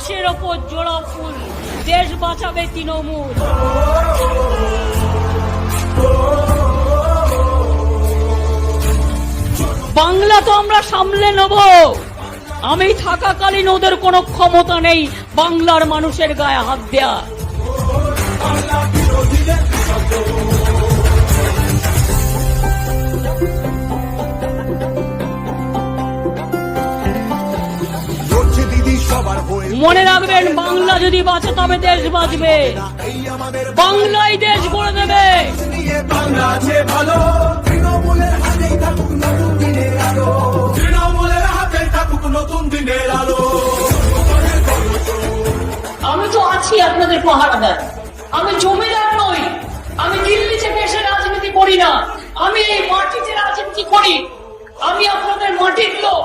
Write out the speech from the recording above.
লাশের ওপর জোড়া ফুল, দেশ বাঁচাবে তৃণমূল। বাংলা তো আমরা সামলে নেব, আমি থাকাকালীন ওদের কোনো ক্ষমতা নেই বাংলার মানুষের গায়ে হাত দেয়া। মনে রাখবেন, বাংলা যদি বাঁচে তবে দেশ বাঁচবে, বাংলাই দেশ গড়ে দেবে। আমি তো আছি আপনাদের পাহারাদার, আমি জমিদার নই, আমি দিল্লি থেকে এসে রাজনীতি করি না, আমি এই মাটিতে রাজনীতি করি, আমি আপনাদের মাটির লোক।